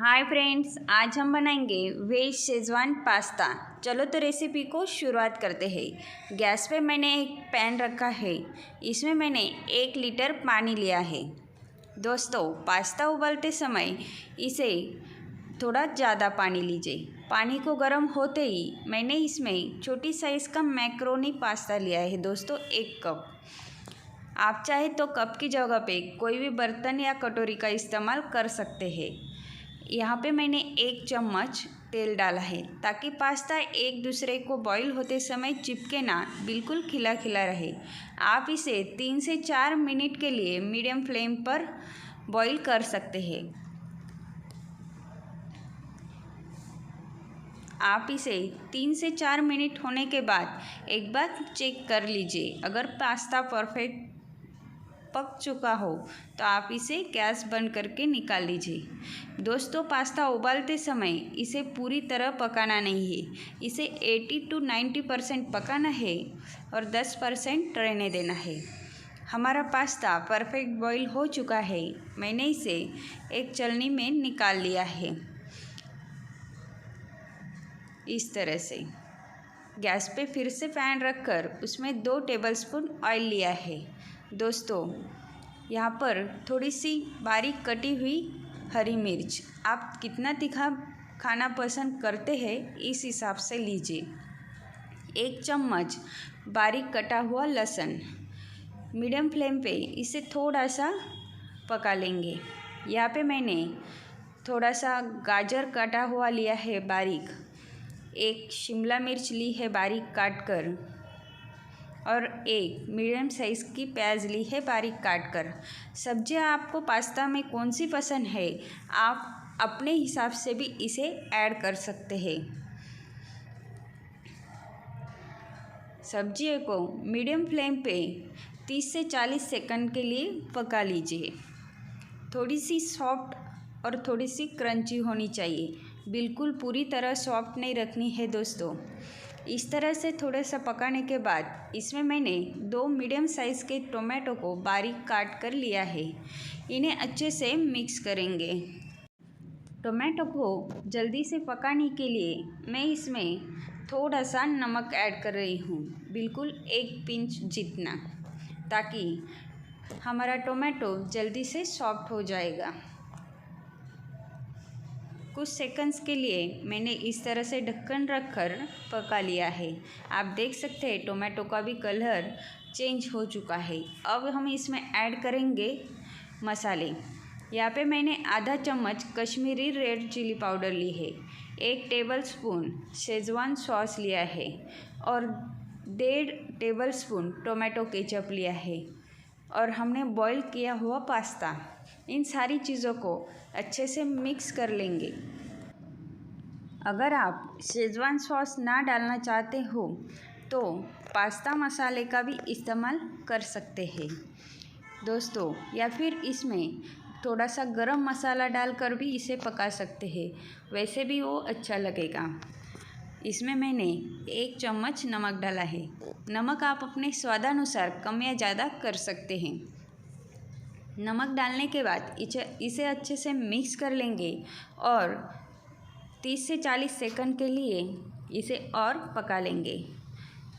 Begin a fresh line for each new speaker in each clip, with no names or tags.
Hi friends, आज हम बनाएंगे वेज शेजवान पास्ता। चलो तो रेसिपी को शुरुआत करते हैं। गैस पे मैंने एक पैन रखा है। इसमें मैंने 1 लीटर पानी लिया है। दोस्तों, पास्ता उबालते समय इसे थोड़ा ज़्यादा पानी लीजिए। पानी को गर्म होते ही मैंने इसमें छोटी साइज़ का मैक्रोनी पास्ता लिया है। दोस्तों, 1 कप। आप चाहे तो कप की जगह पे कोई भी बर्तन या कटोरी का इस्तेमाल कर सकते हैं। यहाँ पे मैंने 1 चम्मच तेल डाला है ताकि पास्ता एक दूसरे को बॉईल होते समय चिपके ना, बिल्कुल खिला खिला रहे। आप इसे 3 से 4 मिनट के लिए मीडियम फ्लेम पर बॉईल कर सकते हैं। आप इसे 3 से 4 मिनट होने के बाद एक बार चेक कर लीजिए। अगर पास्ता परफेक्ट पक चुका हो तो आप इसे गैस बंद करके निकाल लीजिए। दोस्तों, पास्ता उबालते समय इसे पूरी तरह पकाना नहीं है। इसे 80 to 90% पकाना है और 10% रहने देना है। हमारा पास्ता परफेक्ट बॉईल हो चुका है। मैंने इसे एक छलनी में निकाल लिया है। इस तरह से गैस पे फिर से पैन रखकर उसमें 2 टेबलस्पून ऑयल लिया है। दोस्तों, यहाँ पर थोड़ी सी बारीक कटी हुई हरी मिर्च, आप कितना तीखा खाना पसंद करते हैं इस हिसाब से लीजिए। 1 चम्मच बारीक कटा हुआ लहसुन। मीडियम फ्लेम पे इसे थोड़ा सा पका लेंगे। यहाँ पे मैंने थोड़ा सा गाजर काटा हुआ लिया है बारीक। 1 शिमला मिर्च ली है बारीक काट कर और 1 मीडियम साइज़ की प्याज ली है बारीक काट कर। सब्जियाँ आपको पास्ता में कौन सी पसंद है, आप अपने हिसाब से भी इसे ऐड कर सकते हैं। सब्जियों को मीडियम फ्लेम पे 30 से 40 सेकंड के लिए पका लीजिए। थोड़ी सी सॉफ्ट और थोड़ी सी क्रंची होनी चाहिए। बिल्कुल पूरी तरह सॉफ्ट नहीं रखनी है दोस्तों। इस तरह से थोड़ा सा पकाने के बाद इसमें मैंने 2 मीडियम साइज़ के टोमेटो को बारीक काट कर लिया है। इन्हें अच्छे से मिक्स करेंगे। टोमेटो को जल्दी से पकाने के लिए मैं इसमें थोड़ा सा नमक ऐड कर रही हूँ, बिल्कुल 1 पिंच जितना, ताकि हमारा टोमेटो जल्दी से सॉफ्ट हो जाएगा। कुछ सेकंड्स के लिए मैंने इस तरह से ढक्कन रखकर पका लिया है। आप देख सकते हैं टोमेटो का भी कलर चेंज हो चुका है। अब हम इसमें ऐड करेंगे मसाले। यहाँ पे मैंने आधा चम्मच कश्मीरी रेड चिली पाउडर ली है, 1 टेबलस्पून शेजवान सॉस लिया है और 1.5 टेबलस्पून टोमेटो केचप लिया है और हमने बॉईल किया हुआ पास्ता। इन सारी चीज़ों को अच्छे से मिक्स कर लेंगे। अगर आप शेजवान सॉस ना डालना चाहते हो तो पास्ता मसाले का भी इस्तेमाल कर सकते हैं दोस्तों, या फिर इसमें थोड़ा सा गरम मसाला डालकर भी इसे पका सकते हैं, वैसे भी वो अच्छा लगेगा। इसमें मैंने 1 चम्मच नमक डाला है। नमक आप अपने स्वादानुसार कम या ज़्यादा कर सकते हैं। नमक डालने के बाद इसे अच्छे से मिक्स कर लेंगे और 30 से 40 सेकंड के लिए इसे और पका लेंगे।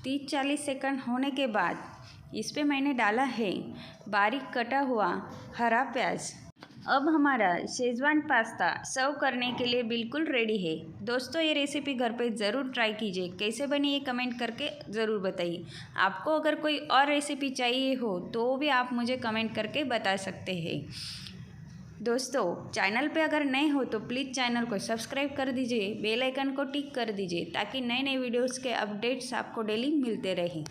30-40 सेकंड होने के बाद इस पे मैंने डाला है बारीक कटा हुआ हरा प्याज। अब हमारा शेजवान पास्ता सर्व करने के लिए बिल्कुल रेडी है। दोस्तों, ये रेसिपी घर पे ज़रूर ट्राई कीजिए। कैसे बनी ये कमेंट करके ज़रूर बताइए। आपको अगर कोई और रेसिपी चाहिए हो तो भी आप मुझे कमेंट करके बता सकते हैं। दोस्तों, चैनल पे अगर नए हो तो प्लीज़ चैनल को सब्सक्राइब कर दीजिए, बेल आइकन को टिक कर दीजिए ताकि नए नए वीडियोस के अपडेट्स आपको डेली मिलते रहें।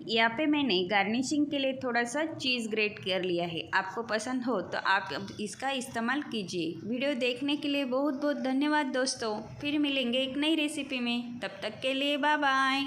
यहाँ पे मैंने गार्निशिंग के लिए थोड़ा सा चीज़ ग्रेट कर लिया है। आपको पसंद हो तो आप इसका इस्तेमाल कीजिए। वीडियो देखने के लिए बहुत बहुत धन्यवाद दोस्तों। फिर मिलेंगे एक नई रेसिपी में, तब तक के लिए बाय बाय।